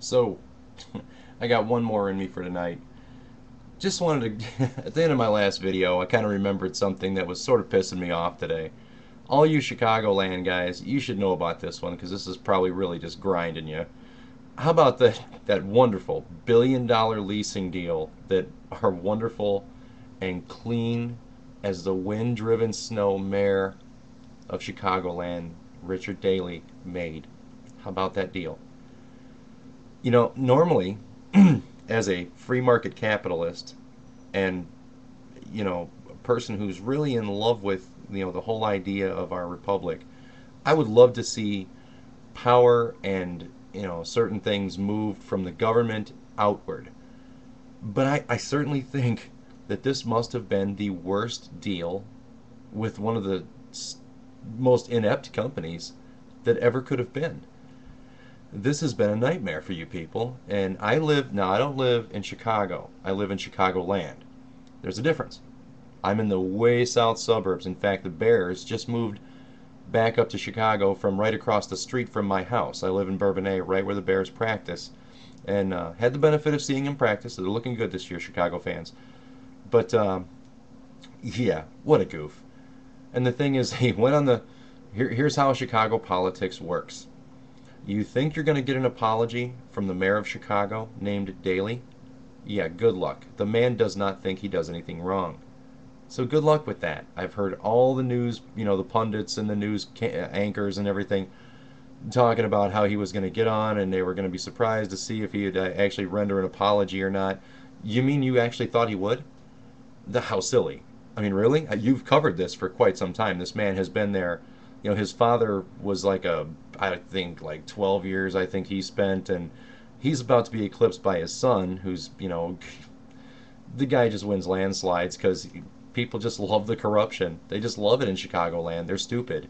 So, I got one more in me for tonight. Just wanted to, at the end of my last video, I kind of remembered something that was sort of pissing me off today. All you Chicagoland guys, you should know about this one because this is probably really just grinding you. How about that wonderful $1 billion leasing deal that our wonderful and clean as the wind-driven snow mayor of Chicagoland, Richard Daley, made? How about that deal? Normally, as a free market capitalist and, a person who's really in love with, the whole idea of our republic, I would love to see power and, certain things moved from the government outward. But I certainly think that this must have been the worst deal with one of the most inept companies that ever could have been. This has been a nightmare for you people. And I don't live in Chicago. I live in Chicagoland. There's a difference. I'm in the way south suburbs. In fact, the Bears just moved back up to Chicago from right across the street from my house. I live in Bourbonnais, right where the Bears practice. And had the benefit of seeing them practice. They're looking good this year, Chicago fans. But, yeah, what a goof. And the thing is, he went on the... here's how Chicago politics works. You think you're going to get an apology from the mayor of Chicago named Daley? Yeah, good luck. The man does not think he does anything wrong. So good luck with that. I've heard all the news, the pundits and the news anchors and everything talking about how he was going to get on and they were going to be surprised to see if he would actually render an apology or not. You mean you actually thought he would? How silly. I mean, really? You've covered this for quite some time. This man has been there. His father was I think like 12 years, I think he spent, and he's about to be eclipsed by his son, who's, the guy just wins landslides because people just love the corruption. They just love it in Chicagoland. They're stupid.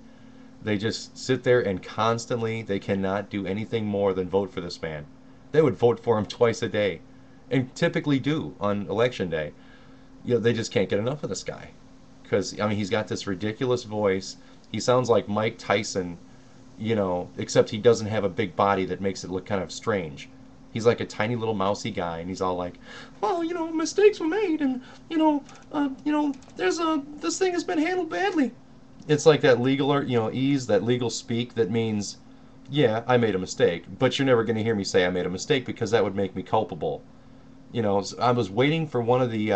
They just sit there and constantly, they cannot do anything more than vote for this man. They would vote for him twice a day, and typically do on election day. They just can't get enough of this guy. Because, I mean, he's got this ridiculous voice. He sounds like Mike Tyson, except he doesn't have a big body that makes it look kind of strange. He's like a tiny little mousy guy, and he's all like, well, mistakes were made, and, this thing has been handled badly. It's like that legal, ease, that legal speak that means, yeah, I made a mistake, but you're never going to hear me say I made a mistake because that would make me culpable. I was waiting for one of these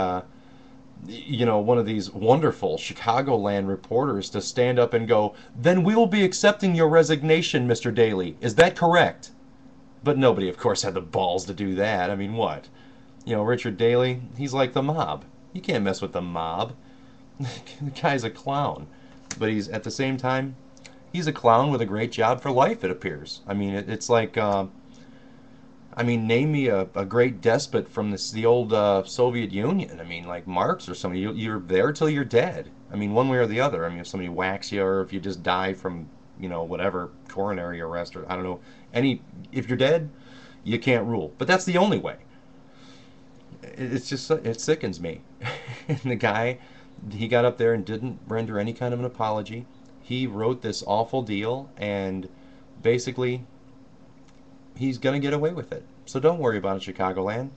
wonderful Chicagoland reporters to stand up and go, then we will be accepting your resignation, Mr. Daley. Is that correct? But nobody, of course, had the balls to do that. I mean, what? Richard Daley, he's like the mob. You can't mess with the mob. The guy's a clown. But he's, at the same time, he's a clown with a great job for life, it appears. I mean, it's like... name me a great despot from the old Soviet Union. I mean, like Marx or somebody. You're there till you're dead. I mean, one way or the other. I mean, if somebody whacks you or if you just die from, whatever, coronary arrest or, I don't know. If you're dead, you can't rule. But that's the only way. It's just, it sickens me. And the guy, he got up there and didn't render any kind of an apology. He wrote this awful deal and basically he's going to get away with it. So don't worry about it, Chicagoland.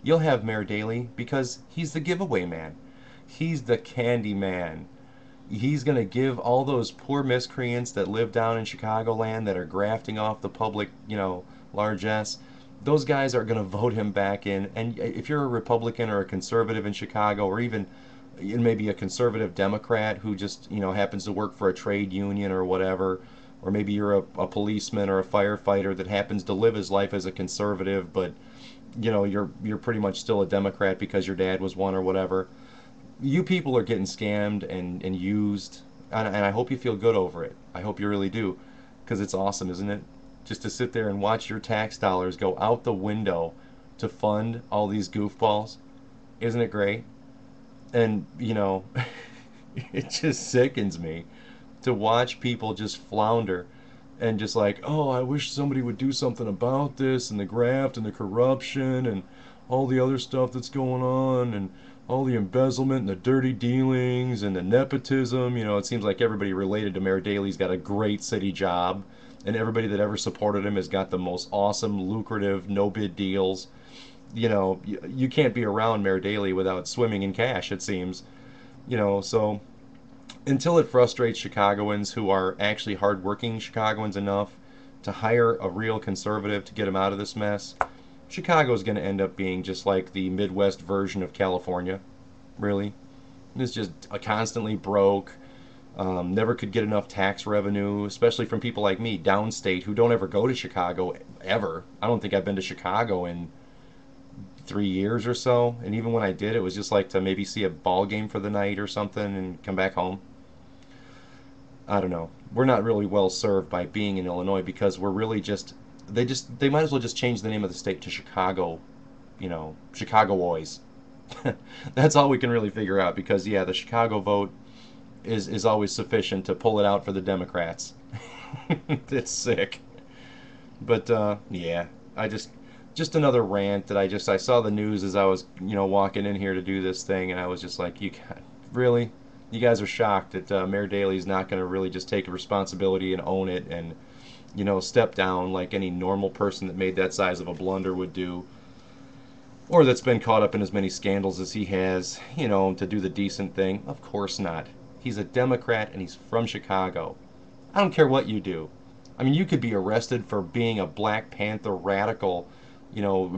You'll have Mayor Daley because he's the giveaway man. He's the candy man. He's going to give all those poor miscreants that live down in Chicagoland that are grafting off the public, largesse. Those guys are going to vote him back in. And if you're a Republican or a conservative in Chicago, or even maybe a conservative Democrat who just, happens to work for a trade union or whatever, or maybe you're a policeman or a firefighter that happens to live his life as a conservative, but you're pretty much still a Democrat because your dad was one or whatever. You people are getting scammed and used, and I hope you feel good over it. I hope you really do, because it's awesome, isn't it? Just to sit there and watch your tax dollars go out the window to fund all these goofballs. Isn't it great? And, it just sickens me to watch people just flounder and just like, oh, I wish somebody would do something about this and the graft and the corruption and all the other stuff that's going on and all the embezzlement and the dirty dealings and the nepotism. It seems like everybody related to Mayor Daley's got a great city job and everybody that ever supported him has got the most awesome, lucrative, no bid deals. You can't be around Mayor Daley without swimming in cash, it seems. So until it frustrates Chicagoans who are actually hardworking Chicagoans enough to hire a real conservative to get them out of this mess, Chicago's going to end up being just like the Midwest version of California, really. It's just a constantly broke, never could get enough tax revenue, especially from people like me, downstate, who don't ever go to Chicago, ever. I don't think I've been to Chicago in 3 years or so. And even when I did, it was just like to maybe see a ball game for the night or something and come back home. I don't know. We're not really well served by being in Illinois because we're really they might as well just change the name of the state to Chicago, Chicagois. That's all we can really figure out because yeah, the Chicago vote is always sufficient to pull it out for the Democrats. It's sick. But yeah, just another rant that I saw the news as I was walking in here to do this thing, and I was just like, really, you guys are shocked that Mayor Daley's not going to really just take responsibility and own it and step down like any normal person that made that size of a blunder would do, or that's been caught up in as many scandals as he has, to do the decent thing. Of course not. He's a Democrat and he's from Chicago. I don't care what you do. I mean, you could be arrested for being a Black Panther radical,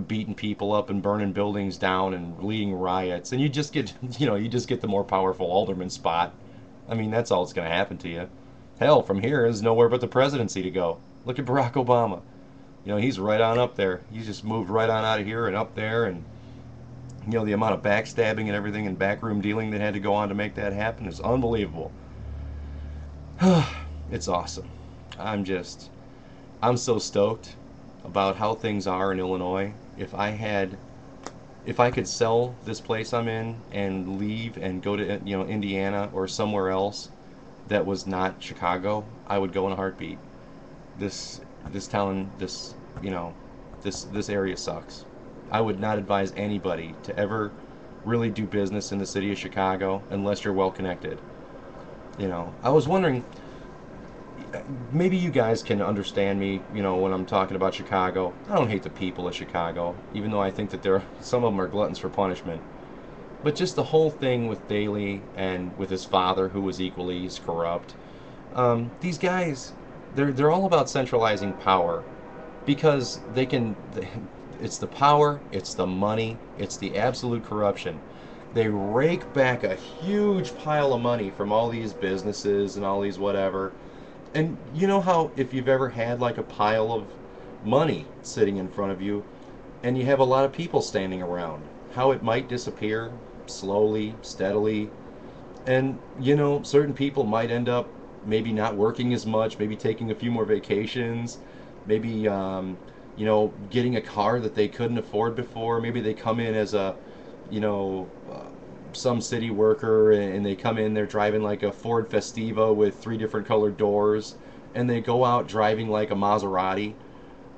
beating people up and burning buildings down and leading riots, and you just get, the more powerful alderman spot. I mean, that's all that's going to happen to you. Hell, from here is nowhere but the presidency to go. Look at Barack Obama. He's right on up there. He's just moved right on out of here and up there, and the amount of backstabbing and everything and backroom dealing that had to go on to make that happen is unbelievable. It's awesome. I'm so stoked about how things are in Illinois. If I could sell this place I'm in and leave and go to Indiana or somewhere else that was not Chicago, I would go in a heartbeat. This town, this area sucks. I would not advise anybody to ever really do business in the city of Chicago unless you're well connected. I was wondering, maybe you guys can understand me, when I'm talking about Chicago. I don't hate the people of Chicago, even though I think that some of them are gluttons for punishment. But just the whole thing with Daley and with his father, who was equally as corrupt. These guys, they're all about centralizing power because they can. It's the power, it's the money, it's the absolute corruption. They rake back a huge pile of money from all these businesses and all these whatever. And you know how if you've ever had like a pile of money sitting in front of you and you have a lot of people standing around, how it might disappear slowly, steadily. And certain people might end up maybe not working as much, maybe taking a few more vacations, maybe getting a car that they couldn't afford before. Maybe they come in as a, some city worker and they come in, they're driving like a Ford Festiva with 3 different colored doors, and they go out driving like a Maserati.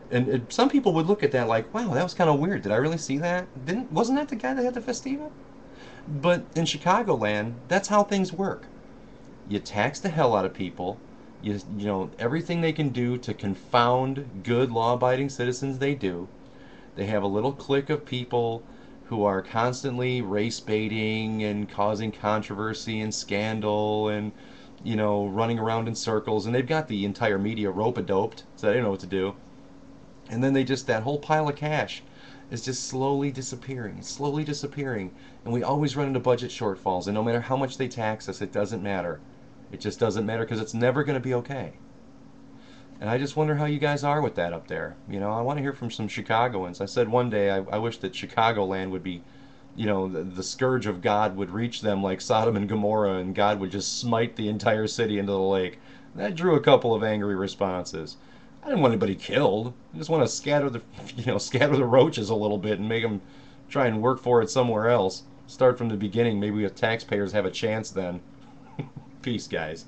And some people would look at that like, wow, that was kind of weird. Did I really see that? Wasn't that the guy that had the Festiva? But in Chicagoland, that's how things work. You tax the hell out of people. Everything they can do to confound good law-abiding citizens, they do. They have a little clique of people who are constantly race baiting and causing controversy and scandal and running around in circles, and they've got the entire media rope-a-doped, so they don't know what to do. And then that whole pile of cash is just slowly disappearing. It's slowly disappearing, and we always run into budget shortfalls, and no matter how much they tax us, it doesn't matter. It just doesn't matter because it's never going to be okay. And I just wonder how you guys are with that up there. I want to hear from some Chicagoans. I said one day I wish that Chicagoland would be, the scourge of God would reach them like Sodom and Gomorrah, and God would just smite the entire city into the lake. That drew a couple of angry responses. I didn't want anybody killed. I just want to scatter the roaches a little bit and make them try and work for it somewhere else. Start from the beginning. Maybe if taxpayers have a chance then. Peace, guys.